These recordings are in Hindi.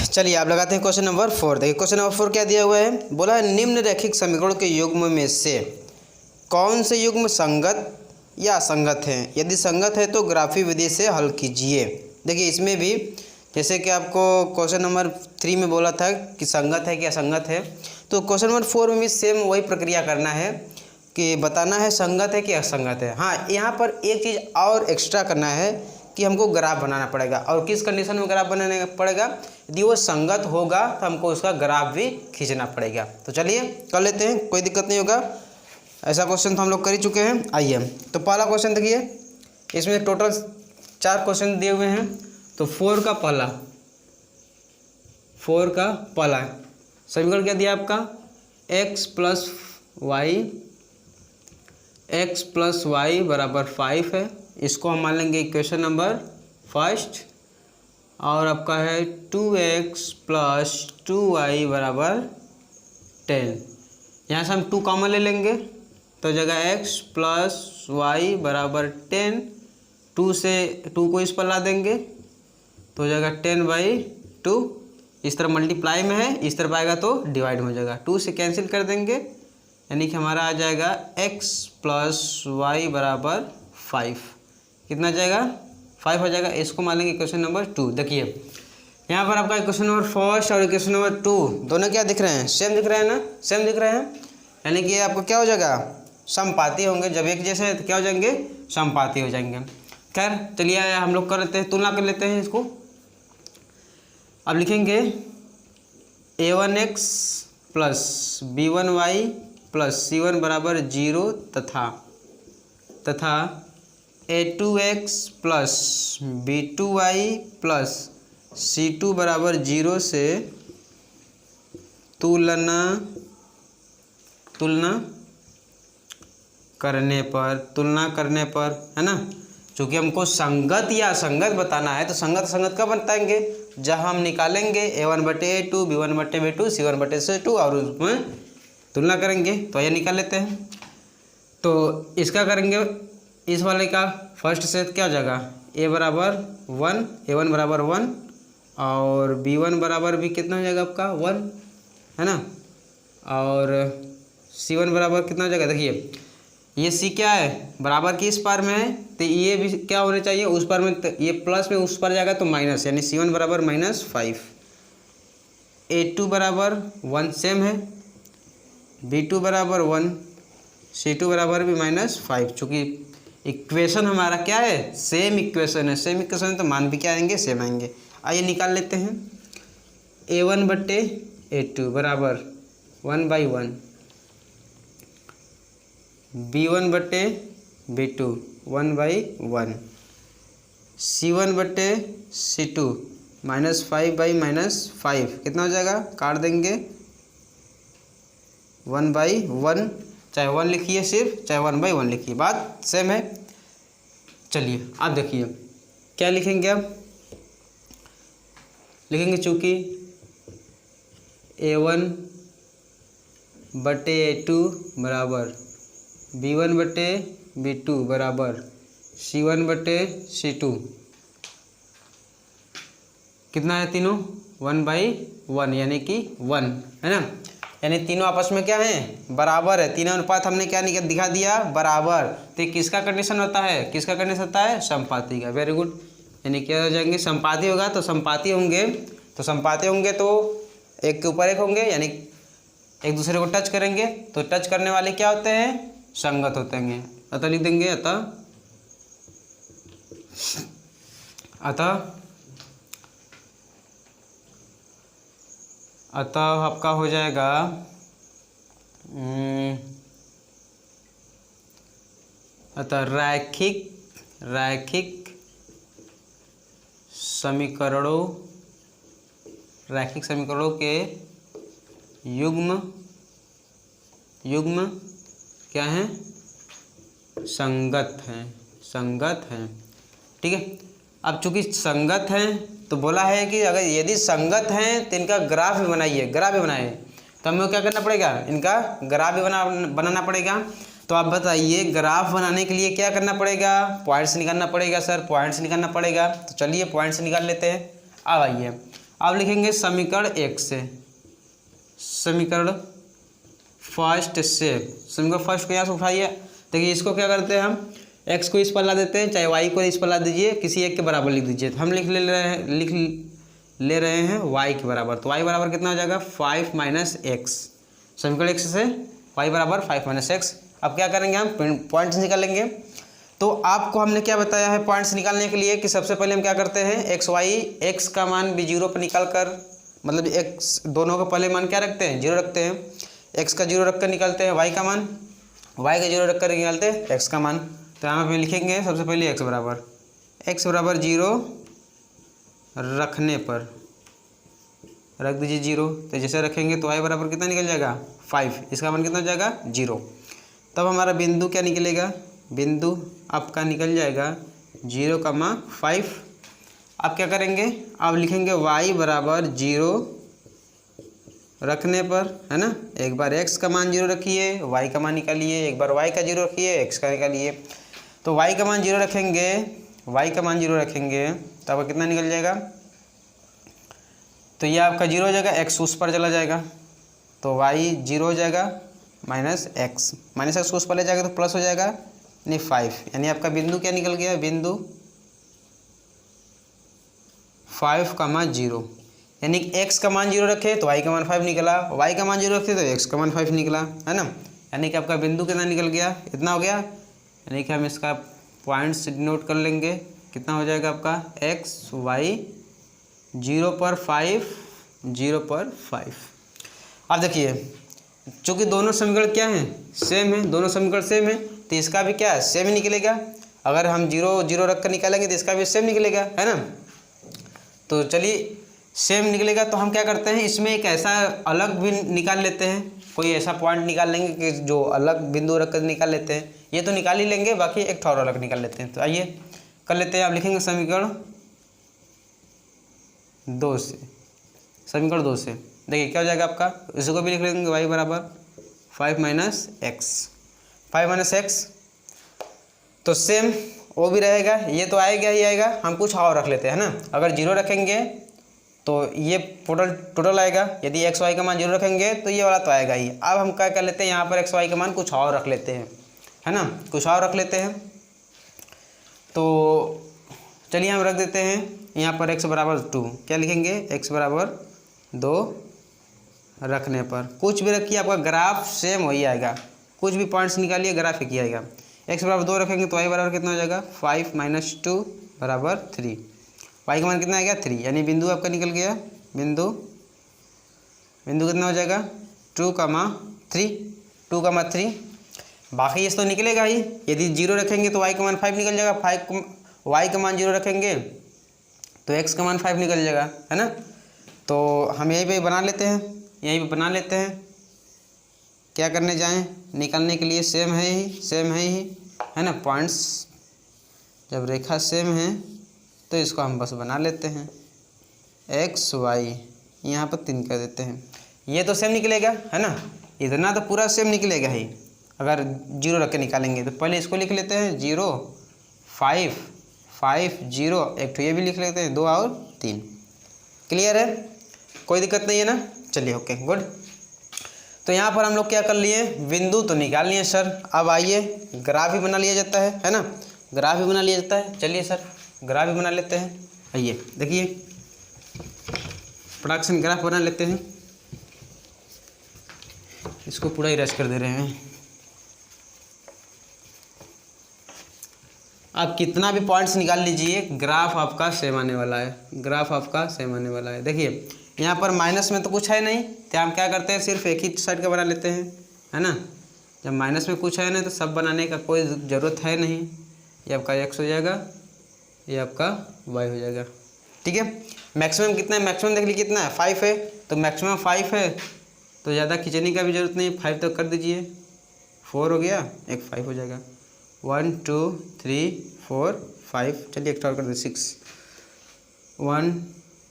चलिए आप लगाते हैं क्वेश्चन नंबर 4। देखिए क्वेश्चन नंबर 4 क्या दिया हुआ है, बोला है निम्न रैखिक समीकरणों के युग्म में से कौन से युग्म संगत या असंगत हैं, यदि संगत है तो ग्राफी विधि से हल कीजिए। देखिए इसमें भी जैसे कि आपको क्वेश्चन नंबर 3 में बोला था कि संगत है कि असंगत है, तो क्वेश्चन नंबर 4 में भी सेम वही प्रक्रिया करना है कि बताना है संगत है कि असंगत है। हाँ, यहाँ पर एक चीज़ और एक्स्ट्रा करना है कि हमको ग्राफ बनाना पड़ेगा। और किस कंडीशन में ग्राफ बनाना पड़ेगा, यदि वो संगत होगा तो हमको उसका ग्राफ भी खींचना पड़ेगा। तो चलिए कर लेते हैं, कोई दिक्कत नहीं होगा। ऐसा क्वेश्चन तो हम लोग कर ही चुके हैं। आइए तो पहला क्वेश्चन देखिए, इसमें टोटल 4 क्वेश्चन दिए हुए हैं। तो 4 का पहला समीकरण क्या दिया आपका, x प्लस वाई बराबर 5 है। इसको हम मान लेंगे इक्वेशन नंबर फर्स्ट। और आपका है 2x प्लस 2y बराबर 10। यहाँ से हम 2 कॉमन ले लेंगे तो जगह x प्लस वाई बराबर 10, 2 से 2 को इस पर ला देंगे तो जगह 10/2। इस तरह मल्टीप्लाई में है, इस तरफ आएगा तो डिवाइड में हो जाएगा, 2 से कैंसिल कर देंगे, यानी कि हमारा आ जाएगा x प्लस वाई बराबर 5। कितना आ जाएगा, 5 हो जाएगा। इसको मान लेंगे क्वेश्चन नंबर 2। देखिए यहाँ पर आपका क्वेश्चन नंबर फर्स्ट और क्वेश्चन नंबर 2 दोनों क्या दिख रहे हैं, सेम दिख रहे हैं ना, सेम दिख रहे हैं, यानी कि आपको क्या हो जाएगा, समपाती होंगे। जब एक जैसे तो क्या हो जाएंगे, समपाती हो जाएंगे। खैर चलिए हम लोग कर लेते हैं, तुलना कर लेते हैं इसको। अब लिखेंगे a1x plus b1y plus c1 बराबर 0 तथा a2x plus b2y plus c2 बराबर 0 से तुलना करने पर है ना, चूँकि हमको संगत या असंगत बताना है तो संगत असंगत कब बताएंगे, जब हम निकालेंगे a1/a2 b1/b2 c1/c2 और उसमें तुलना करेंगे। तो ये निकाल लेते हैं। तो इसका करेंगे, इस वाले का फर्स्ट सेट क्या हो जाएगा, a बराबर 1, a1 बराबर 1 और b1 बराबर भी कितना हो जाएगा आपका 1 है ना, और c1 बराबर कितना हो जाएगा। देखिए ये c क्या है, बराबर की इस पार में है तो ये भी क्या होने चाहिए उस पार में, तो ये प्लस में उस पार जाएगा तो माइनस, यानी c1 बराबर -5। a2 बराबर 1 सेम है, b2 बराबर 1, c2 बराबर भी -5। चूँकि इक्वेशन हमारा क्या है, सेम इक्वेशन है, सेम इक्वेशन है तो मान भी क्या आएंगे, सेम आएंगे। आइए निकाल लेते हैं। a1/a2 बराबर 1/1, b1/b2 1/1, c1/c2 -5/-5 कितना हो जाएगा, काट देंगे 1/1, चाहे 1 लिखिए सिर्फ, चाहे 1/1 लिखिए, बात सेम है। चलिए आप देखिए क्या लिखेंगे, आप लिखेंगे चूँकि a1/a2 बराबर b1/b2 बराबर c1/c2 कितना है, तीनों 1/1 यानी कि 1 है ना, यानी तीनों आपस में क्या है, बराबर है। तीनों अनुपात हमने क्या दिखा दिया, बराबर। तो ये किसका कंडीशन होता है, किसका कंडीशन होता है, समपाती का। वेरी गुड, यानी क्या हो जाएंगे, समपाती होगा तो समपाती होंगे तो एक के ऊपर एक होंगे, यानी एक दूसरे को टच करेंगे तो टच करने वाले क्या होते हैं, संगत होते हैं। अतः लिख देंगे अतः आपका हो जाएगा अतः रैखिक समीकरणों के युग्म क्या हैं, संगत हैं। ठीक है। अब चूंकि संगत हैं तो बोला है कि अगर यदि संगत हैं तो इनका ग्राफ भी बनाइए, तो हमें क्या करना पड़ेगा, इनका ग्राफ भी बनाना पड़ेगा। तो आप बताइए ग्राफ बनाने के लिए क्या करना पड़ेगा, पॉइंट्स निकालना पड़ेगा। सर पॉइंट्स निकालना पड़ेगा, तो चलिए पॉइंट्स निकाल लेते हैं। अब आइए अब लिखेंगे समीकरण 1 से, समीकरण फर्स्ट से, समीकरण फर्स्ट को यहाँ से उठाइए। देखिए इसको क्या करते हैं हम, x को इस पर ला देते हैं, चाहे y को इस पर ला दीजिए, किसी एक के बराबर लिख दीजिए। तो हम लिख ले रहे हैं y के बराबर। तो y बराबर कितना हो जाएगा 5 माइनस एक्स, समीकरण x से y बराबर 5 माइनस एक्स। अब क्या करेंगे हम पॉइंट्स निकालेंगे। तो आपको हमने क्या बताया है पॉइंट्स निकालने के लिए कि सबसे पहले हम क्या करते हैं x का मान भी जीरो पर निकाल कर, मतलब x दोनों का पहले मान क्या रखते हैं, जीरो रखते हैं। x का जीरो रख कर निकालते हैं y का मान, y का जीरो रख कर निकालते हैं x का मान। तो यहाँ पे लिखेंगे सबसे पहले x बराबर जीरो रखने पर रख दीजिए जीरो। तो जैसे रखेंगे तो y बराबर कितना निकल जाएगा 5, इसका मान कितना हो जाएगा 0। तब हमारा बिंदु क्या निकलेगा, बिंदु आपका निकल जाएगा 0,5। अब क्या करेंगे, अब लिखेंगे y बराबर 0 रखने पर, है ना। एक बार x का मान 0 रखिए, y का मान निकालिए, एक बार y का 0 रखिए, x का निकालिए। तो y का मान 0 रखेंगे, y का मान 0 रखेंगे तो आपका कितना निकल जाएगा, तो ये आपका 0 हो जाएगा, x उस पर चला जाएगा तो y 0 हो जाएगा माइनस एक्स उस पर ले जाएगा तो प्लस हो जाएगा, यानी 5। यानी आपका बिंदु क्या निकल गया, बिंदु 5,0। यानी x का मान 0 रखे तो y का मान 5 निकला, y का मान 0 रखे तो x का मान 5 निकला, है ना। यानी कि आपका बिंदु कितना निकल गया, इतना हो गया। यानी कि हम इसका पॉइंट्स नोट कर लेंगे, कितना हो जाएगा आपका x y 0 पर 5। अब देखिए चूँकि दोनों समीकरण क्या हैं, सेम है, दोनों समीकरण सेम है तो इसका भी क्या है सेम ही निकलेगा। अगर हम 0 रख कर निकालेंगे तो इसका भी सेम निकलेगा, है ना। तो चलिए सेम निकलेगा तो हम क्या करते हैं, इसमें एक ऐसा अलग भी निकाल लेते हैं, कोई ऐसा पॉइंट निकाल लेंगे कि जो अलग बिंदु रख कर निकाल लेते हैं। ये तो निकाल ही लेंगे, बाकी एक और अलग निकाल लेते हैं। तो आइए कर लेते हैं। आप लिखेंगे समीकरण 2 से, समीकरण 2 से देखिए क्या हो जाएगा आपका, इसको भी लिख लेंगे y बराबर 5 माइनस एक्स। तो सेम वो भी रहेगा, ये तो आएगा ही आएगा। हम कुछ और रख लेते हैं ना, अगर 0 रखेंगे तो ये टोटल आएगा, यदि x y का मान 0 रखेंगे तो ये वाला तो आएगा ही। अब हम क्या कर लेते हैं, यहाँ पर x y का मान कुछ और रख लेते हैं, है ना, कुछ और रख लेते हैं। तो चलिए हम रख देते हैं यहाँ पर x बराबर 2, क्या लिखेंगे x बराबर 2 रखने पर कुछ भी रखिए, आपका ग्राफ सेम वही आएगा। कुछ भी पॉइंट्स निकालिए, ग्राफ एक ही आएगा। x बराबर 2 रखेंगे तो y बराबर कितना हो जाएगा 5 माइनस 2 बराबर 3। y का मान कितना आ गया 3, यानी बिंदु आपका निकल गया, बिंदु कितना हो जाएगा 2,3। बाकी इस तो निकलेगा ही। यदि 0 रखेंगे तो y का मान 5 निकल जाएगा, y का मान 0 रखेंगे तो x का मान 5 निकल जाएगा, है ना। तो हम यहीं पे बना लेते हैं, क्या करने जाएं, निकालने के लिए सेम है ही, है ना। पॉइंट्स जब रेखा सेम है तो इसको हम बस बना लेते हैं, x y यहाँ पर 3 कर देते हैं। ये तो सेम निकलेगा, है ना, इतना तो पूरा सेम निकलेगा ही। अगर 0 रख के निकालेंगे तो पहले इसको लिख लेते हैं 0 5 0, एक तो ये भी लिख लेते हैं 2 और 3। क्लियर है, कोई दिक्कत नहीं है ना। चलिए ओके गुड। तो यहाँ पर हम लोग क्या कर लिए, बिंदु तो निकाल लिए सर। अब आइए ग्राफ भी बना लिया जाता है ना, ग्राफ भी बना लिया जाता है। चलिए सर ग्राफ भी बना लेते हैं। आइए देखिए प्रोडक्शन ग्राफ बना लेते हैं। इसको पूरा ही रश कर दे रहे हैं। आप कितना भी पॉइंट्स निकाल लीजिए, ग्राफ आपका सेम आने वाला है, देखिए यहाँ पर माइनस में तो कुछ है नहीं, तो हम क्या करते हैं सिर्फ एक ही साइड का बना लेते हैं, है ना। जब माइनस में कुछ है नहीं तो सब बनाने का कोई ज़रूरत है नहीं। ये आपका x हो जाएगा, ये आपका y हो जाएगा, ठीक है। मैक्सिमम कितना है, मैक्सिमम देख लीजिए कितना है 5 है, तो मैक्सिमम 5 है तो ज़्यादा खींचने का भी ज़रूरत नहीं, 5 तक कर दीजिए, 4 हो गया, एक 5 हो जाएगा, 1 2 3 4 5। चलिए एक और कर दे 6, 1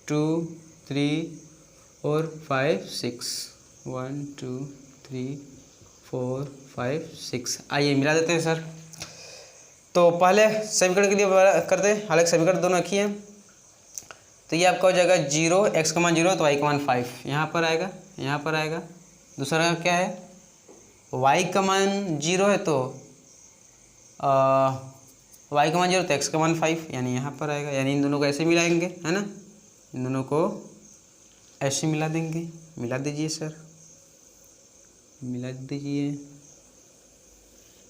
2 3 4 5 6, 1 2 3 4 5 6। आइए मिला देते हैं सर। तो पहले समीकरण के लिए करते हैं, हालांकि समीकरण दोनों एक ही हैं। तो तो ये आपका हो जाएगा 0 x का मान 0 तो y का मान 5 यहाँ पर आएगा, यहाँ पर आएगा। दूसरा क्या है, y का मान 0 है तो y का मान 0 तो x का मान 5 यानी यहाँ पर आएगा। यानी इन दोनों को ऐसे मिलाएंगे, है ना, इन दोनों को ऐसे मिला देंगे। मिला दीजिए सर, मिला दीजिए,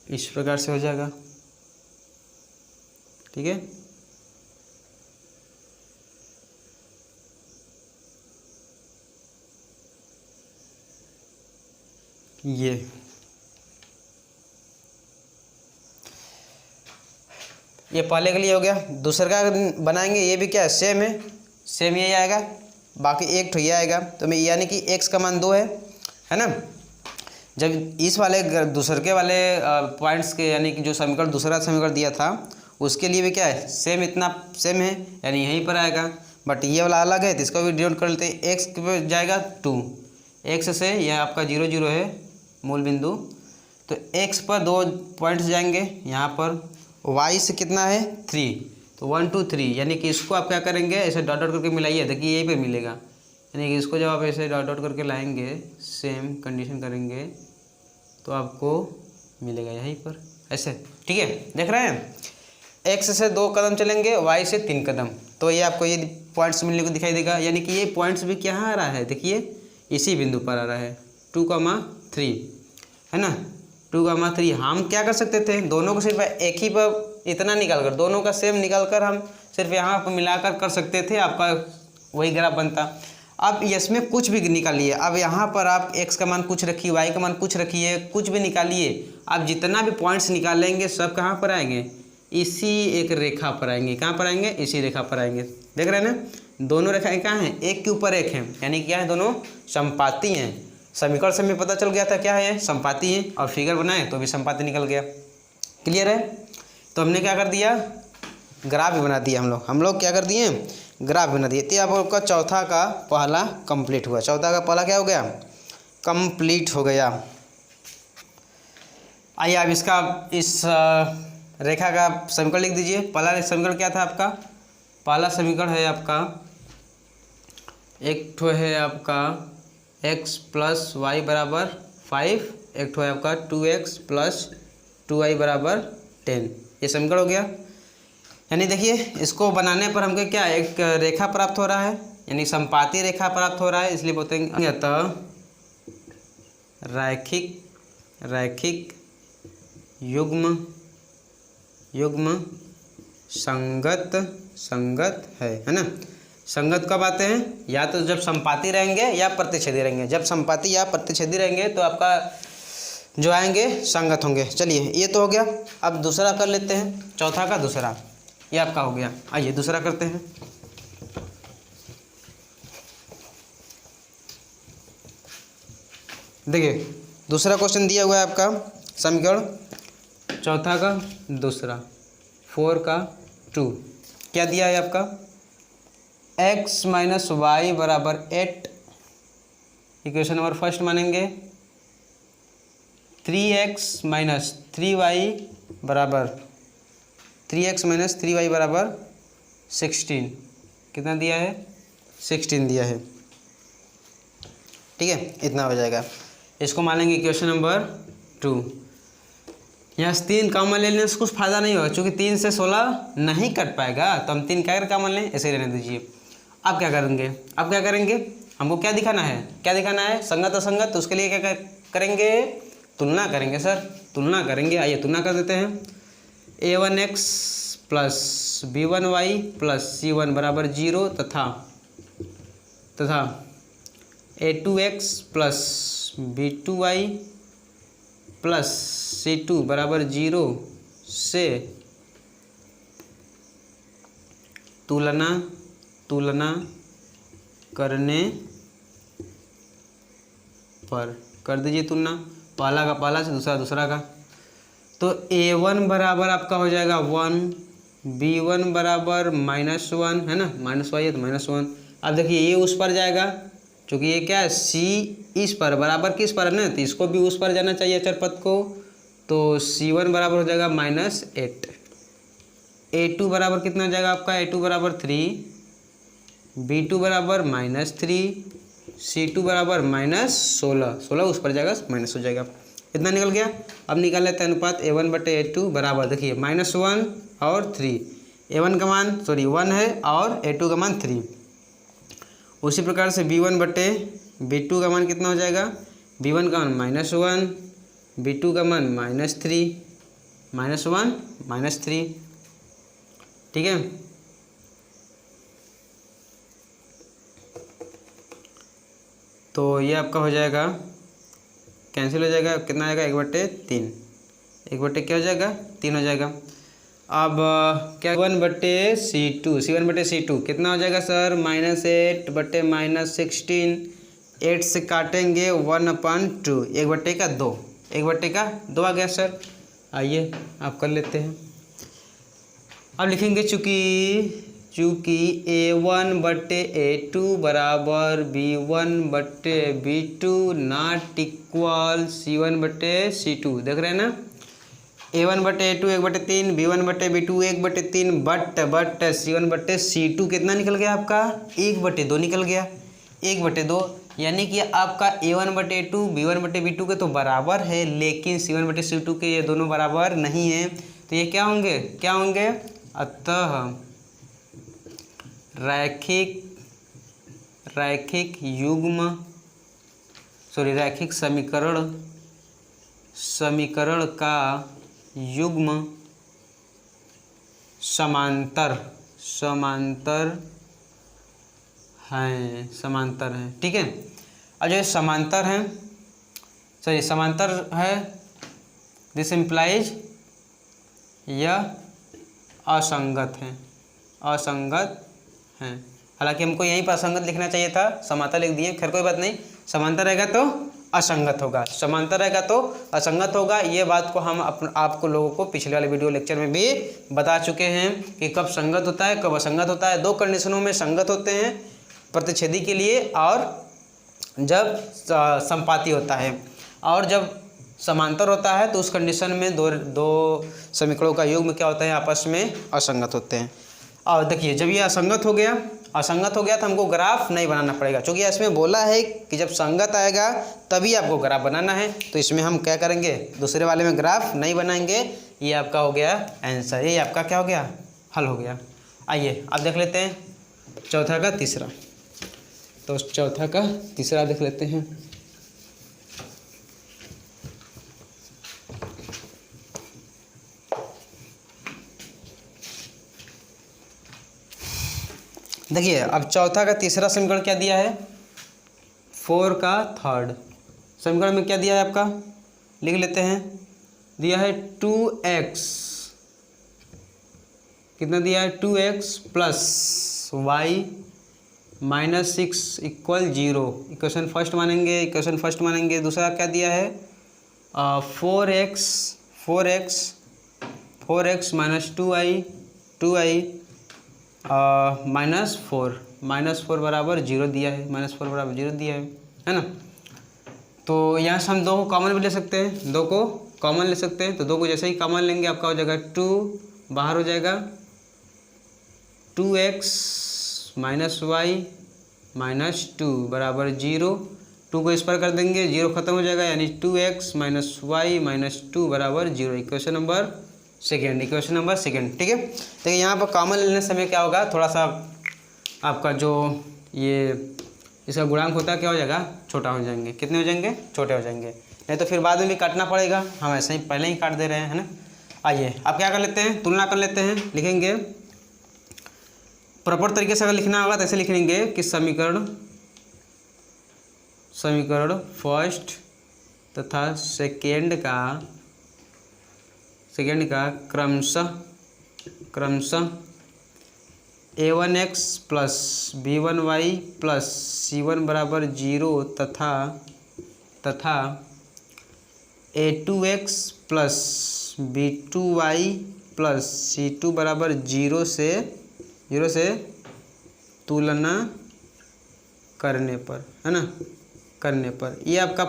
इस प्रकार से हो जाएगा। ठीक है, ये पहले के लिए हो गया। दूसरा का बनाएंगे, ये भी क्या है, सेम है, सेम यही आएगा, बाकी एक तो ये आएगा। तो मैं यानी कि x का मान 2 है ना। जब इस वाले दूसरे के वाले पॉइंट्स के यानी कि जो समीकरण दूसरा समीकरण दिया था उसके लिए भी क्या है, सेम, इतना सेम है, यानी यहीं पर आएगा। बट ये वाला अलग है तो इसको भी डिनोट कर लेते हैं। x पे जाएगा 2, x से यह आपका 0 0 है मूल बिंदु, तो x पर 2 पॉइंट्स जाएंगे, यहाँ पर y से कितना है 3, तो 1 2 3, यानी कि इसको आप क्या करेंगे, ऐसे डॉट डॉट करके मिलाइए, देखिए यहीं पे मिलेगा। यानी कि इसको जब आप ऐसे डॉट डॉट करके लाएंगे, सेम कंडीशन करेंगे तो आपको मिलेगा यहीं पर ऐसे। ठीक है, देख रहे हैं, x से 2 कदम चलेंगे, y से 3 कदम, तो ये आपको ये पॉइंट्स मिलने को दिखाई देगा। यानी कि ये पॉइंट्स भी क्या आ रहा है, देखिए इसी बिंदु पर आ रहा है 2,3, है ना, 2,3। हम क्या कर सकते थे, दोनों को सिर्फ एक ही पर इतना निकाल कर, दोनों का सेम निकाल कर हम सिर्फ यहाँ पर मिलाकर कर सकते थे, आपका वही ग्राफ बनता। अब इसमें कुछ भी निकालिए, अब यहाँ पर आप x का मान कुछ रखिए, y का मान कुछ रखिए, कुछ भी निकालिए, आप जितना भी पॉइंट्स निकालेंगे सब कहाँ पर आएंगे, इसी एक रेखा पर आएंगे। कहाँ पर आएंगे, इसी रेखा पर आएंगे। देख रहे हैं ना, दोनों रेखाएं कहाँ हैं, एक के ऊपर एक हैं, यानी क्या है, दोनों समपाती हैं। समीकरण से हमें पता चल गया था क्या है, समपाती है, और फिगर बनाए तो भी समपाती निकल गया। क्लियर है, तो हमने क्या कर दिया, ग्राफ भी बना दिया। हम लोग क्या कर दिए, ग्राफ बना दिए। तो अब आपका चौथा का पहला कंप्लीट हुआ। चौथा का पहला क्या हो गया, कंप्लीट हो गया। आइए अब इसका इस रेखा का समीकरण लिख दीजिए। पहला समीकरण क्या था आपका, पहला समीकरण है आपका, एक ठो है आपका x प्लस वाई बराबर 5, एक ठो है आपका 2x प्लस 2y बराबर 10। ये समीकरण हो गया। यानी देखिए इसको बनाने पर हमको क्या, एक रेखा प्राप्त हो रहा है, यानी समपाती रेखा प्राप्त हो रहा है, इसलिए बोलते हैं अतः रैखिक युग्म संगत है ना। संगत कब आते हैं, या तो जब समपाती रहेंगे या प्रतिच्छेदी रहेंगे। जब समपाती या प्रतिच्छेदी रहेंगे तो आपका जो आएंगे संगत होंगे। चलिए ये तो हो गया। अब दूसरा कर लेते हैं, चौथा का दूसरा, ये आपका हो गया। आइए दूसरा करते हैं। देखिए दूसरा क्वेश्चन दिया हुआ है आपका, समीकरण चौथा का दूसरा 4 का 2, क्या दिया है आपका, x माइनस वाई बराबर 8, इक्वेशन नंबर फर्स्ट मानेंगे। 3x माइनस 3y बराबर 16, कितना दिया है, 16 दिया है। ठीक है, इतना हो जाएगा। इसको मान लेंगे इक्वेशन नंबर 2। यहाँ से 3 कॉमन ले लेने से कुछ फायदा नहीं होगा, क्योंकि 3 से 16 नहीं कट पाएगा, तो हम 3 क्या कर कॉमन लें, ऐसे रहने दीजिए। अब क्या करेंगे, हमको क्या दिखाना है, संगत असंगत। तो उसके लिए क्या करेंगे, तुलना करेंगे सर, तुलना करेंगे। आइए तुलना कर देते हैं। a1x plus b1y plus c1 बराबर 0 तथा a2x plus b2y plus c2 बराबर 0 से तुलना करने पर कर दीजिए तुलना, पहला का पहला से दूसरा का। तो a1 बराबर आपका हो जाएगा 1, b1 बराबर -1, है ना, -y है तो -1। अब देखिए ये उस पर जाएगा, क्योंकि ये क्या है, c इस पर बराबर किस पर है ना, तो इसको भी उस पर जाना चाहिए अचर को। तो c1 बराबर हो जाएगा -8। a2 बराबर कितना हो जाएगा आपका, a2 बराबर 3, B2 बराबर -3, C2 बराबर -16, 16 उस पर जाएगा माइनस हो जाएगा, इतना निकल गया। अब निकाल लेते हैं अनुपात A1/A2 बराबर, देखिए -1 और 3, A1 का मान 1 है और A2 का मान 3। उसी प्रकार से B1/B2 का मान कितना हो जाएगा, B1 का मान -1, B2 का मान -3, -1 -3, ठीक है। तो ये आपका हो जाएगा, कैंसिल हो जाएगा, कितना आएगा 1/3, 1/, क्या हो जाएगा 3 हो जाएगा। अब क्या C1/C2, C1/C2 कितना हो जाएगा सर, -8 -16, 8 से काटेंगे 1/2, 1/2 का 2, 1/2 का 2 आ गया सर। आइए आप कर लेते हैं। अब लिखेंगे चूँकि A1/A2 बराबर B1/B2 नॉट इक्वल C1/C2, देख रहे हैं ना। A1/A2 1/3, B1/B2 1/3, बट C1/C2 कितना निकल गया आपका, 1/2 निकल गया, 1/2, यानी कि आपका A1/A2 B1/B2 के तो बराबर है, लेकिन C1/C2 के ये दोनों बराबर नहीं है। तो ये क्या होंगे, अतः रैखिक समीकरण का युग्म समांतर हैं, ठीक है। और जो समांतर है, दिस इम्प्लाइज यह असंगत हैं। हालांकि हमको यहीं पर असंगत लिखना चाहिए था, समांतर लिख दिए, खैर कोई बात नहीं। समांतर रहेगा तो असंगत होगा, समांतर रहेगा तो असंगत होगा। ये बात को हम आपको लोगों को पिछले वाले वीडियो लेक्चर में भी बता चुके हैं कि कब संगत होता है, कब असंगत होता है। 2 कंडीशनों में संगत होते हैं प्रतिच्छेदी के लिए, और जब संपाती होता है, और जब समांतर होता है तो उस कंडीशन में दो समीकरणों का युग्म क्या होता है, आपस में असंगत होते हैं। और देखिए जब ये असंगत हो गया तो हमको ग्राफ नहीं बनाना पड़ेगा, क्योंकि इसमें बोला है कि जब संगत आएगा तभी आपको ग्राफ बनाना है। तो इसमें हम क्या करेंगे, दूसरे वाले में ग्राफ नहीं बनाएंगे। ये आपका हो गया आंसर, ये आपका क्या हो गया, हल हो गया। आइए अब देख लेते हैं चौथा का तीसरा। तो चौथा का तीसरा देख लेते हैं। देखिए अब चौथा का तीसरा समीकरण क्या दिया है, 4 का थर्ड समीकरण में क्या दिया है आपका, लिख लेते हैं। दिया है 2x, कितना दिया है 2x plus y -6 equal 0। Equation first मानेंगे। दूसरा क्या दिया है 4x माइनस 2i -4 बराबर 0 दिया है, है ना। तो यहाँ से हम 2 को कॉमन भी ले सकते हैं, 2 को कॉमन ले सकते हैं। तो 2 को जैसे ही कॉमन लेंगे आपका हो जाएगा 2 बाहर हो जाएगा, 2x माइनस वाई माइनस 2 बराबर 0। 2 को इस पर कर देंगे, 0 खत्म हो जाएगा, यानी 2x माइनस वाई माइनस 2 बराबर 0। इक्वेशन नंबर सेकेंड, ठीक है। देखिए यहाँ पर कॉमन लेने समय क्या होगा, थोड़ा सा आपका जो ये इसका गुणांक होता है क्या हो जाएगा, छोटा हो जाएंगे। कितने हो जाएंगे, छोटे हो जाएंगे, नहीं तो फिर बाद में भी काटना पड़ेगा। हम ऐसे ही पहले ही काट दे रहे हैं, है ना। आइए आप क्या कर लेते हैं, तुलना कर लेते हैं। लिखेंगे प्रॉपर तरीके से अगर लिखना होगा तो ऐसे लिखेंगे कि समीकरण फर्स्ट तथा सेकेंड का क्रमशः a1x plus b1y plus c1 बराबर 0 तथा a2x plus b2y plus c2 बराबर 0 से तुलना करने पर, है ना, ये आपका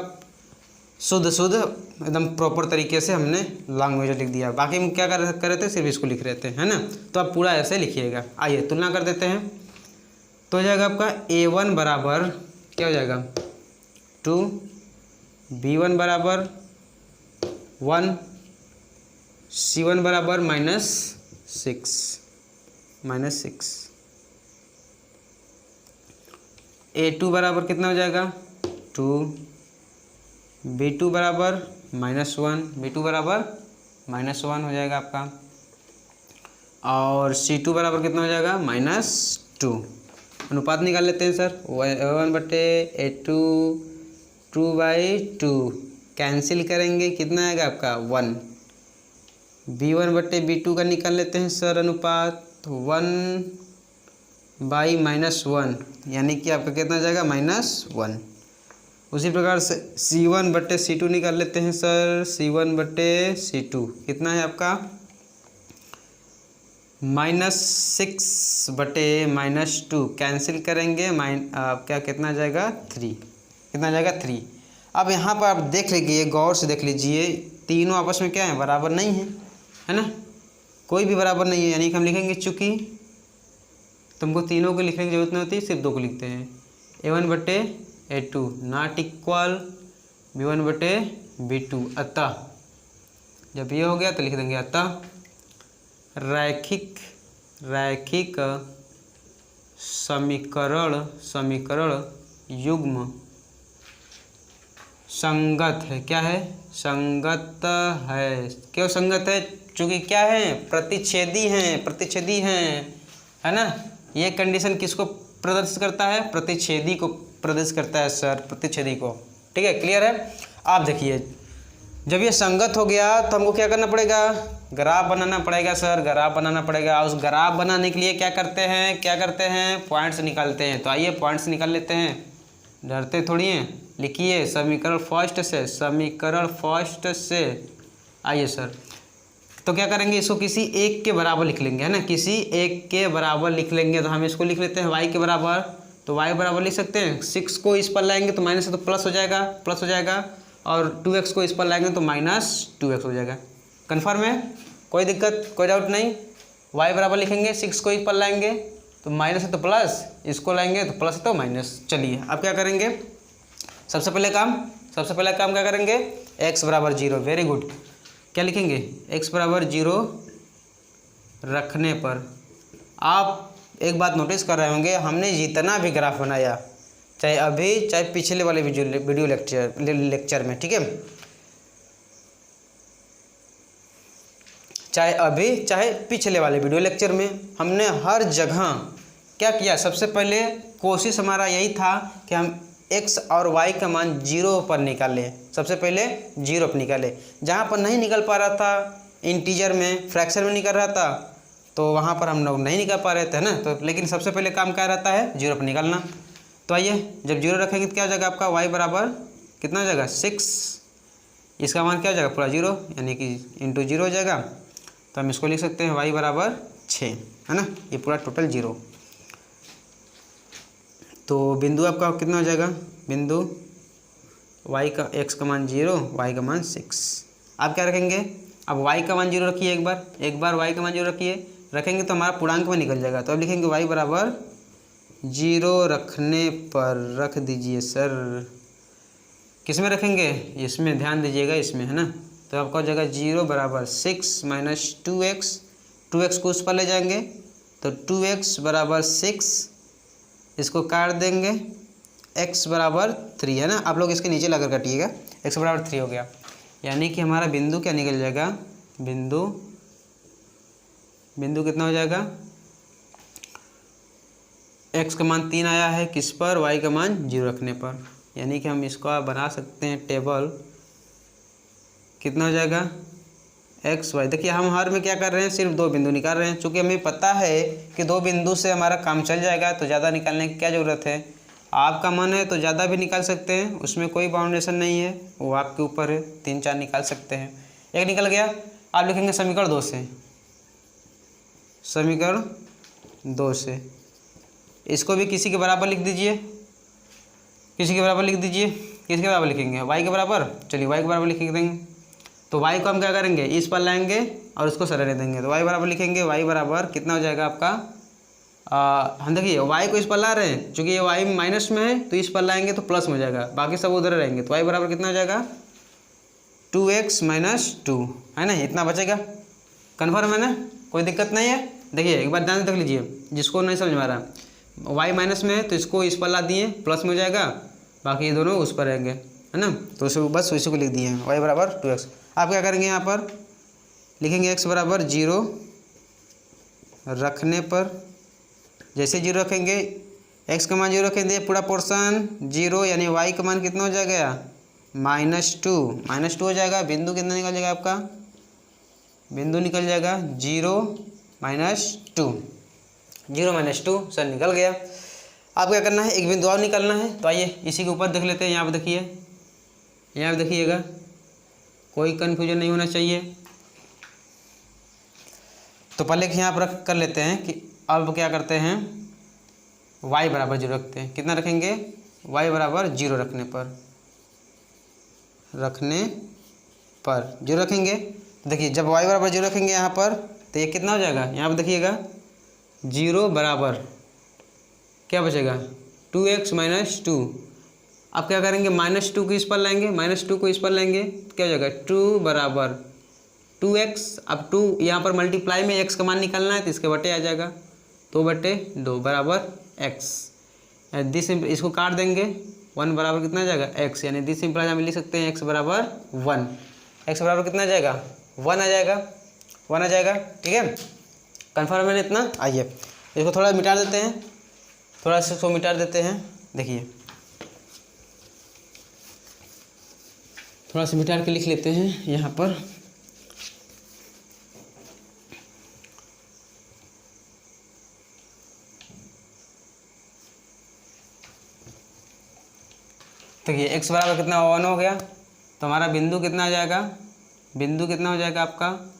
शुद्ध एकदम प्रॉपर तरीके से हमने लैंग्वेज लिख दिया। बाकी हम क्या कर रहे थे, सिर्फ इसको लिख रहे थे, है ना। तो आप पूरा ऐसे लिखिएगा। आइए तुलना कर देते हैं। तो हो जाएगा आपका A1 बराबर क्या हो जाएगा 2, B1 बराबर 1, C1 बराबर -6 A2 बराबर कितना हो जाएगा 2, B2 बराबर -1, B2 बराबर -1 हो जाएगा आपका, और C2 बराबर कितना हो जाएगा -2। अनुपात निकाल लेते हैं सर। A1 बटे A2 2/2 कैंसिल करेंगे, कितना आएगा आपका 1। B1 बटे B2 का निकाल लेते हैं सर अनुपात, 1/-1 यानी कि आपका कितना जाएगा -1। उसी प्रकार से C1 बटे C2 निकाल लेते हैं सर। C1 बटे C2 कितना है आपका -6 बटे -2 कैंसिल करेंगे, क्या कितना जाएगा 3, कितना जाएगा 3। अब यहाँ पर आप देख लीजिए, गौर से देख लीजिए, तीनों आपस में क्या है बराबर नहीं है ना, कोई भी बराबर नहीं है, यानी कि हम लिखेंगे चूँकि तुमको तीनों को लिखने की जरूरत नहीं होती, सिर्फ 2 को लिखते हैं। A1 बटे A2 नॉट इक्वल B1 बटे B2, अतः जब ये हो गया तो लिख देंगे अतः रैखिक समीकरण युग्म संगत है। क्या है संगत है। क्यों संगत है, चूँकि क्या है प्रतिच्छेदी हैं है ना। ये कंडीशन किसको प्रदर्शित करता है, प्रतिच्छेदी को प्रदर्शित करता है सर, प्रतिच्छेदी को। ठीक है, क्लियर है। आप देखिए जब ये संगत हो गया तो हमको क्या करना पड़ेगा, ग्राफ बनाना पड़ेगा सर, ग्राफ बनाना पड़ेगा। उस ग्राफ बनाने के लिए क्या करते हैं पॉइंट्स निकालते हैं। तो आइए पॉइंट्स निकाल लेते हैं, डरते थोड़ी हैं। लिखिए समीकरण फर्स्ट से आइए सर। तो क्या करेंगे, इसको किसी एक के बराबर लिख लेंगे, है ना, किसी एक के बराबर लिख लेंगे। तो हम इसको लिख लेते हैं y के बराबर, तो y बराबर लिख सकते हैं 6 को इस पर लाएंगे तो माइनस है तो प्लस हो जाएगा, और 2x को इस पर लाएंगे तो -2x हो जाएगा। कन्फर्म है, कोई दिक्कत कोई डाउट नहीं। y बराबर लिखेंगे 6 को इस पर लाएंगे तो माइनस है तो प्लस, इसको लाएंगे तो प्लस है तो माइनस। चलिए अब क्या करेंगे, सबसे पहले काम क्या करेंगे, x बराबर 0। वेरी गुड, क्या लिखेंगे x बराबर 0 रखने पर। आप एक बात नोटिस कर रहे होंगे, हमने जितना भी ग्राफ बनाया, चाहे अभी चाहे पिछले वाले वीडियो लेक्चर में, ठीक है, चाहे अभी चाहे पिछले वाले वीडियो लेक्चर में, हमने हर जगह क्या किया, सबसे पहले कोशिश हमारा यही था कि हम x और y का मान 0 पर निकालें। सबसे पहले 0 पर निकालें। जहाँ पर नहीं निकल पा रहा था, इंटीजर में फ्रैक्शन में निकल रहा था, तो वहाँ पर हम लोग नहीं निकाल पा रहे थे ना। तो लेकिन सबसे पहले काम क्या रहता है, 0 पर निकालना। तो आइए जब 0 रखेंगे तो क्या हो जाएगा आपका y बराबर कितना हो जाएगा 6, इसका मान क्या हो जाएगा पूरा 0, यानी कि इंटू 0 हो जाएगा। तो हम इसको लिख सकते हैं y बराबर 6, है ना, ये पूरा टोटल 0। तो बिंदु आपका कितना हो जाएगा, बिंदु y का x का मान 0, y का मान 6। आप क्या रखेंगे, अब y का मान 0 रखिए, एक बार y का मान 0 रखेंगे तो हमारा पूर्णांक में निकल जाएगा। तो अब लिखेंगे y बराबर 0 रखने पर, रख दीजिए सर, किस में रखेंगे, इसमें ध्यान दीजिएगा, इसमें, है ना। तो आपका हो जाएगा 0 बराबर 6 माइनस 2x को उस पर ले जाएंगे तो 2x बराबर 6, इसको काट देंगे, x बराबर 3, है ना। आप लोग इसके नीचे लगा काटिएगा, x बराबर 3 हो गया, यानी कि हमारा बिंदु क्या निकल जाएगा, बिंदु कितना हो जाएगा, x का मान 3 आया है किस पर, y का मान 0 रखने पर। यानी कि हम इसको बना सकते हैं टेबल, कितना हो जाएगा x y। देखिए हम हर में क्या कर रहे हैं, सिर्फ 2 बिंदु निकाल रहे हैं। चूँकि हमें पता है कि 2 बिंदु से हमारा काम चल जाएगा, तो ज़्यादा निकालने की क्या ज़रूरत है। आपका मन है तो ज़्यादा भी निकाल सकते हैं, उसमें कोई बाउंडेशन नहीं है, वो आपके ऊपर है, 3-4 निकाल सकते हैं। एक निकल गया, आप लिखेंगे समीकरण 2 से, समीकरण 2 से इसको भी किसी के बराबर लिख दीजिए, किसी के बराबर लिखेंगे, y के बराबर, चलिए y के बराबर लिख देंगे। तो y को हम क्या करेंगे, इस पर लाएंगे और उसको सरने देंगे। तो y बराबर लिखेंगे, y बराबर कितना हो जाएगा आपका हम देखिए y को इस पर ला रहे हैं, चूँकि ये y माइनस में है तो इस पर लाएंगे तो प्लस में हो जाएगा, बाकी सब उधर रहेंगे। तो y बराबर कितना हो जाएगा 2x माइनस 2, है ना, इतना बचेगा। कन्फर्म है ना, कोई दिक्कत नहीं है। देखिए एक बार ध्यान से देख लीजिए, जिसको नहीं समझ में आ रहा, y माइनस में है तो इसको इस पर ला दिए, प्लस में हो जाएगा, बाकी ये दोनों उस पर रहेंगे, है ना। तो उसको बस उसी को लिख दिए हैं, y बराबर 2x। आप क्या करेंगे, यहाँ पर लिखेंगे x बराबर 0 रखने पर, जैसे 0 रखेंगे x का मान 0 रखेंगे, पूरा पोर्शन 0, यानी y का मान कितना हो जाएगा -2 हो जाएगा। बिंदु कितना निकल जाएगा आपका, बिंदु निकल जाएगा 0 - 2 सर निकल गया। अब क्या करना है, एक बिंदु और निकालना है। तो आइए इसी के ऊपर देख लेते हैं। यहाँ पर देखिए, यहाँ पर देखिएगा, कोई कन्फ्यूजन नहीं होना चाहिए। तो पहले यहाँ पर कर लेते हैं कि अब क्या करते हैं, y बराबर 0 रखते हैं। कितना रखेंगे, y बराबर 0 रखने पर 0 रखेंगे। देखिए जब y बराबर 0 रखेंगे यहाँ पर, तो ये कितना हो जाएगा, यहाँ पर देखिएगा 0 बराबर क्या बचेगा 2x माइनस 2। अब क्या करेंगे, -2 को इस पर लाएंगे, -2 को इस पर लेंगे, क्या हो जाएगा 2 बराबर 2x। अब 2 यहाँ पर मल्टीप्लाई में x का मान निकालना है तो इसके बटे आ जाएगा, 2/2 बराबर x। दिस इसको काट देंगे, 1 बराबर कितना आ जाएगा x, यानी दिस सिंपल हम लिख सकते हैं x बराबर 1। x बराबर कितना आ जाएगा 1 आ जाएगा, 1 आ जाएगा। ठीक है, कन्फर्म है इतना। आइए इसको थोड़ा मिटा देते हैं, थोड़ा सा इसको मिटा देते हैं। देखिए थोड़ा सा मिटा के लिख लेते हैं यहाँ पर। देखिए x बराबर कितना 1 हो गया, तो हमारा बिंदु कितना आ जाएगा, बिंदु कितना हो जाएगा आपका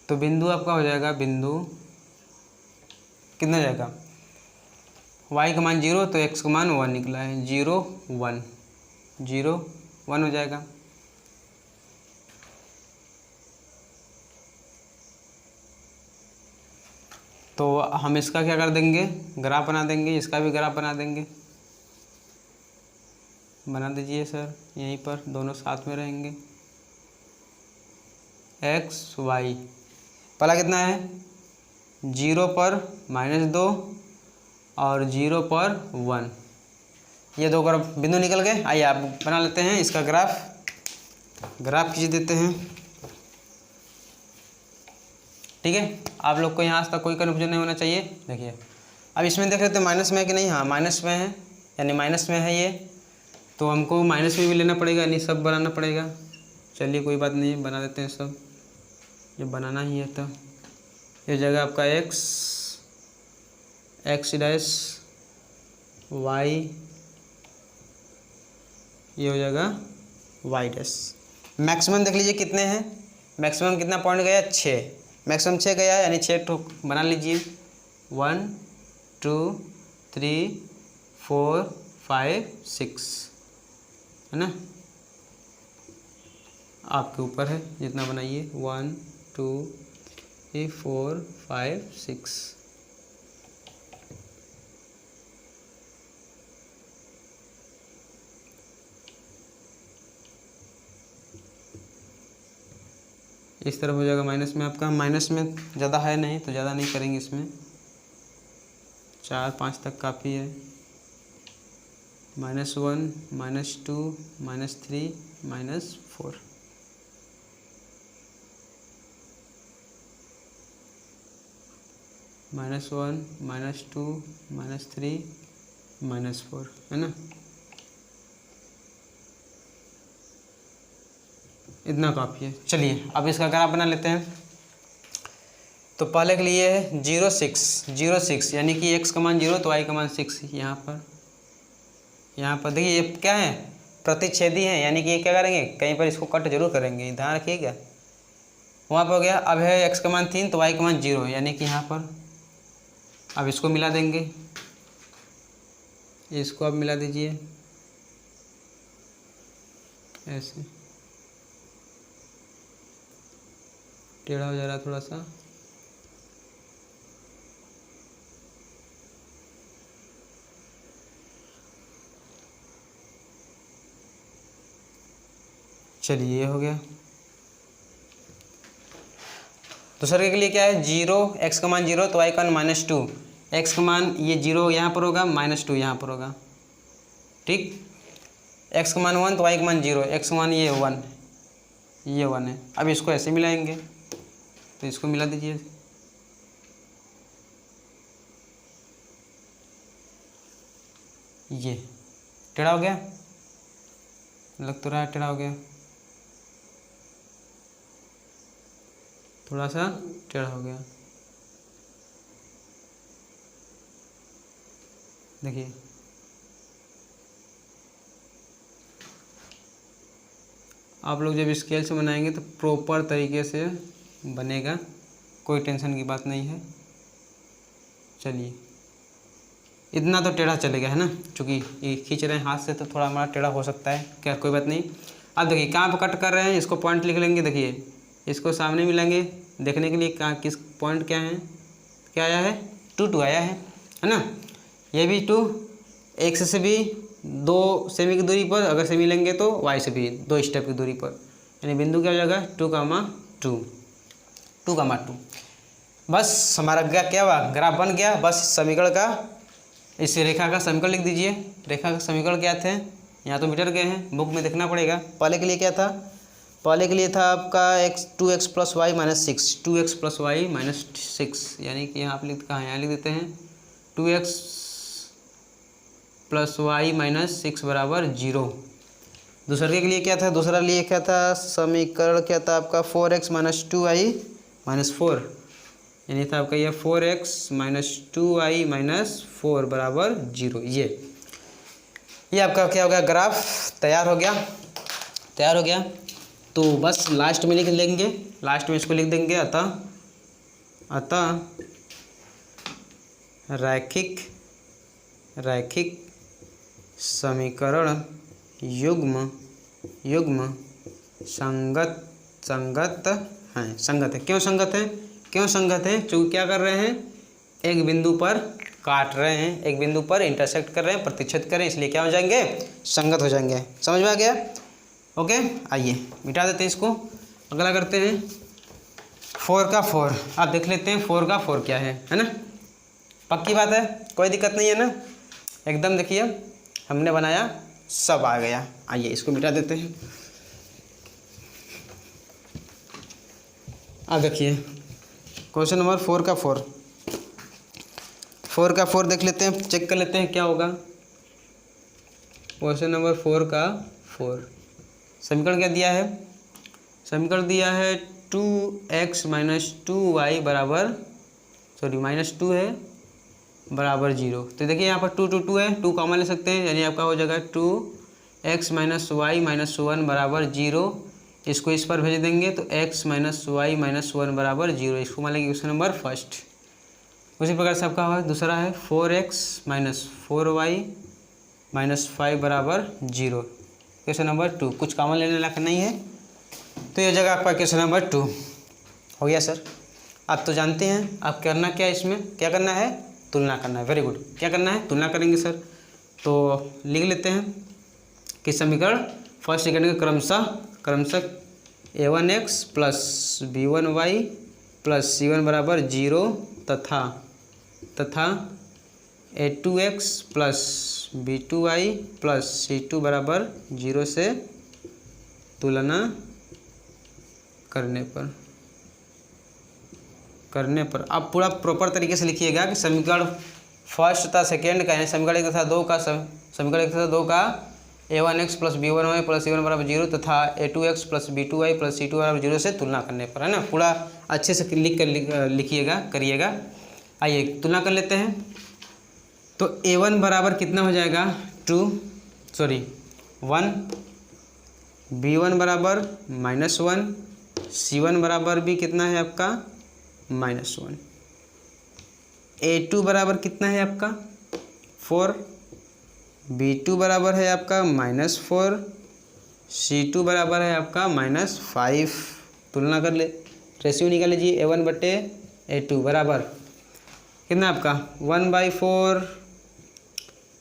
तो बिंदु आपका हो जाएगा, बिंदु कितना जाएगा, y का मान 0 तो x का मान 1 निकला है, 0 1 हो जाएगा। तो हम इसका क्या कर देंगे, ग्राफ बना देंगे, इसका भी ग्राफ बना देंगे। बना दीजिए सर, यहीं पर दोनों साथ में रहेंगे। x y पहला कितना है 0 पर -2 और 0 पर 1, ये दो ग्राफ बिंदु निकल गए। आइए आप बना लेते हैं इसका ग्राफ खींच देते हैं। ठीक है, आप लोग को यहाँ तक कोई कन्फ्यूजन नहीं होना चाहिए। देखिए अब इसमें देख लेते हैं माइनस में है कि नहीं। हाँ माइनस में है, यानी माइनस में है ये, तो हमको माइनस में भी लेना पड़ेगा, यानी सब बनाना पड़ेगा। चलिए कोई बात नहीं, बना देते हैं सब, ये बनाना ही है। तो ये जगह आपका x डैश y, ये हो जाएगा y डैश। मैक्सिमम देख लीजिए कितने हैं, मैक्सिमम कितना पॉइंट गया 6, मैक्सिमम 6 गया, यानी 6 ठोक बना लीजिए। 1 2 3 4 5 6, है ना, आपके ऊपर है, जितना बनाइए। 1 2 3 4 5 6। इस तरफ हो जाएगा माइनस में आपका, माइनस में ज़्यादा है नहीं तो ज़्यादा नहीं करेंगे, इसमें 4 5 तक काफ़ी है। -1 -2 -3 -4, -1 -2 -3 -4, है ना, इतना काफ़ी है। चलिए अब इसका ग्राफ बना लेते हैं। तो पहले के लिए है 0 6, यानी कि x का मान 0 तो y का मान 6। यहाँ पर देखिए ये क्या है, प्रतिच्छेदी है, यानी कि ये क्या करेंगे, कहीं पर इसको कट जरूर करेंगे, ध्यान रखिएगा। वहाँ पर हो गया। अब है x का मान 3 तो y का मान 0, यानी कि यहाँ पर अब इसको मिला देंगे, इसको अब मिला दीजिए, ऐसे टेढ़ा हो जा रहा है थोड़ा सा। चलिए ये हो गया। दूसरे के लिए क्या है, 0 x का मान 0 तो y का मान -2, x का मान ये 0 यहाँ पर होगा, -2 यहाँ पर होगा, ठीक। x का मान 1 तो y का मान 0, x का मान ये 1, ये 1 है। अब इसको ऐसे मिलाएंगे तो इसको मिला दीजिए। ये टेढ़ा हो गया, लग तो रहा है टेढ़ा हो गया, थोड़ा सा टेढ़ा हो गया। देखिए आप लोग जब स्केल से बनाएंगे तो प्रॉपर तरीके से बनेगा, कोई टेंशन की बात नहीं है। चलिए इतना तो टेढ़ा चलेगा, है ना, क्योंकि ये खींच रहे हैं हाथ से तो थोड़ा हमारा टेढ़ा हो सकता है, क्या कोई बात नहीं। अब देखिए कहाँ पर कट कर रहे हैं, इसको पॉइंट लिख लेंगे। देखिए इसको सामने मिलाएंगे देखने के लिए, कहाँ किस पॉइंट क्या है, क्या आया है 2 आया है ना। ये भी 2, x से भी 2 सेमी की दूरी पर, अगर सेमी लेंगे तो y से भी 2 स्टेप की दूरी पर, यानी बिंदु क्या हो जाएगा 2, 2, बस हमारा क्या हुआ, ग्राफ बन गया। बस समीकरण का, इस रेखा का समीकरण लिख दीजिए। रेखा का समीकरण क्या थे, यहाँ तो मीटर गए हैं, बुक में देखना पड़ेगा। पहले के लिए क्या था, पहले के लिए था आपका 2x + y - 6, 2x + y - 6, यानी कि यहाँ आप यहाँ लिख देते हैं 2x + y - 6 = 0। दूसरे के लिए क्या था, दूसरा लिए क्या था, समीकरण क्या था आपका 4x - 2y - 4, यानी था आपका ये 4x - 2y - 4 = 0। ये आपका क्या हो गया, ग्राफ तैयार हो गया, तैयार हो गया। तो बस लास्ट में लिख लेंगे, लास्ट में इसको लिख देंगे, अतः रैखिक समीकरण युग्म संगत है। क्यों संगत है, क्योंकि क्या कर रहे हैं, एक बिंदु पर काट रहे हैं, एक बिंदु पर इंटरसेक्ट कर रहे हैं, प्रतिच्छेद कर रहे हैं, इसलिए क्या हो जाएंगे, संगत हो जाएंगे। समझ में आ गया, ओके। आइए मिटा देते हैं इसको, अगला करते हैं 4 का 4। आप देख लेते हैं 4 का 4 क्या है ना, पक्की बात है, कोई दिक्कत नहीं है ना, एकदम। देखिए हमने बनाया, सब आ गया। आइए इसको मिटा देते हैं। अब देखिए क्वेश्चन नंबर 4 का 4 देख लेते हैं, चेक कर लेते हैं क्या होगा। क्वेश्चन नंबर 4 का 4 समीकरण क्या दिया है, समीकरण दिया है 2x - 2y बराबर, सॉरी -2 है, बराबर 0। तो देखिए यहाँ पर 2 है, 2 कॉमन ले सकते हैं, यानी आपका हो जाएगा 2x - y - 1 बराबर 0। इसको इस पर भेज देंगे तो x - y - 1 बराबर 0। इसको मान लेंगे क्वेश्चन नंबर फर्स्ट। उसी प्रकार से आपका हुआ दूसरा है 4x - 4y - 5 बराबर 0। क्वेश्चन नंबर 2 कुछ कॉमन लेने लायक नहीं है, तो ये जगह आपका क्वेश्चन नंबर 2 हो गया सर। आप तो जानते हैं आप करना क्या है, इसमें क्या करना है, तुलना करना है। वेरी गुड, क्या करना है, तुलना करेंगे सर। तो लिख लेते हैं कि समीकरण फर्स्ट सेकंड का क्रमशः a1x + b1y + c1 बराबर 0 तथा a2x + b2y + c2 बराबर 0 से तुलना करने पर आप पूरा प्रॉपर तरीके से लिखिएगा कि समीकरण फर्स्ट तथा सेकेंड का, यानी समीकरण 1 तथा 2 का, समीकरण 1 तथा 2 का a1x + b1y + c1 बराबर 0 तथा a2x + b2y + c2 बराबर 0 से तुलना करने पर, है ना। पूरा अच्छे से लिखिएगा, करिएगा। आइए तुलना कर लेते हैं। तो a1 बराबर कितना हो जाएगा 1, b1 बराबर -1, c1 बराबर भी कितना है आपका -1, a2 बराबर कितना है आपका 4, b2 बराबर है आपका -4, C2 बराबर है आपका -5। तुलना कर ले, रेशियो निकाल लीजिए A1/A2 बराबर कितना आपका 1/4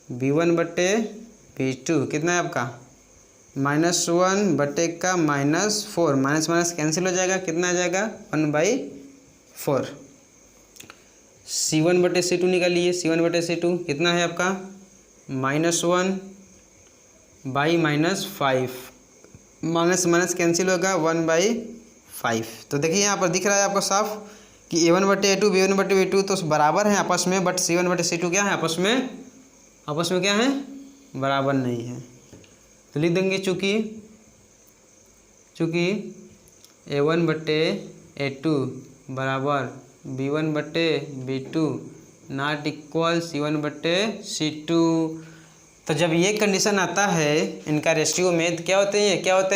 B1/B2 कितना है आपका -1 का -4, माइनस माइनस कैंसिल हो जाएगा, कितना आ जाएगा 1/4। C1/C2 निकालिए, C1/C2 कितना है आपका -1 बाई -5, माइनस माइनस कैंसिल होगा 1/5। तो देखिए यहाँ पर दिख रहा है आपको साफ कि A1/A2 B1/B2 तो बराबर हैं आपस में, बट C1/C2 क्या है आपस में क्या है, बराबर नहीं है। तो लिख देंगे चूँकि A1/A2 बराबर B1/B2 नॉट इक्वल C1/C2। तो जब ये कंडीशन आता है इनका रेशियो में तो क्या होते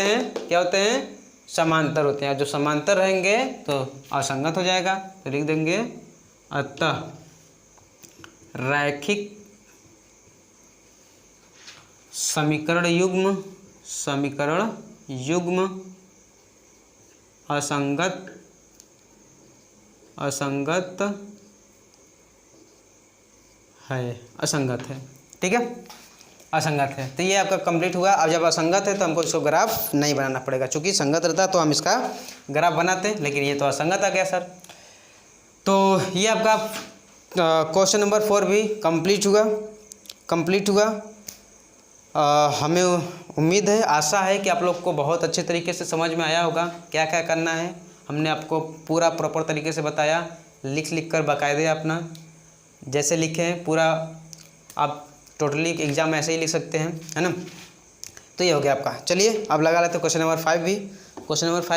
हैं समांतर होते हैं। जो समांतर रहेंगे तो असंगत हो जाएगा। तो लिख देंगे अतः रैखिक समीकरण युग्म असंगत है। ठीक है, असंगत है। तो ये आपका कंप्लीट हुआ। अब जब असंगत है तो हमको इसको ग्राफ नहीं बनाना पड़ेगा, क्योंकि संगत रहता तो हम इसका ग्राफ बनाते हैं, लेकिन ये तो असंगत आ गया सर। तो ये आपका क्वेश्चन नंबर 4 भी कंप्लीट हुआ। हमें उम्मीद है, आशा है कि आप लोग को बहुत अच्छे तरीके से समझ में आया होगा क्या क्या करना है। हमने आपको पूरा प्रॉपर तरीके से बताया, लिख कर बाकायदे अपना जैसे लिखे पूरा आप टोटली एग्ज़ाम में ऐसे ही लिख सकते हैं, है ना। तो ये हो गया आपका। चलिए अब लगा लेते हैं क्वेश्चन नंबर 5 भी। Question number 5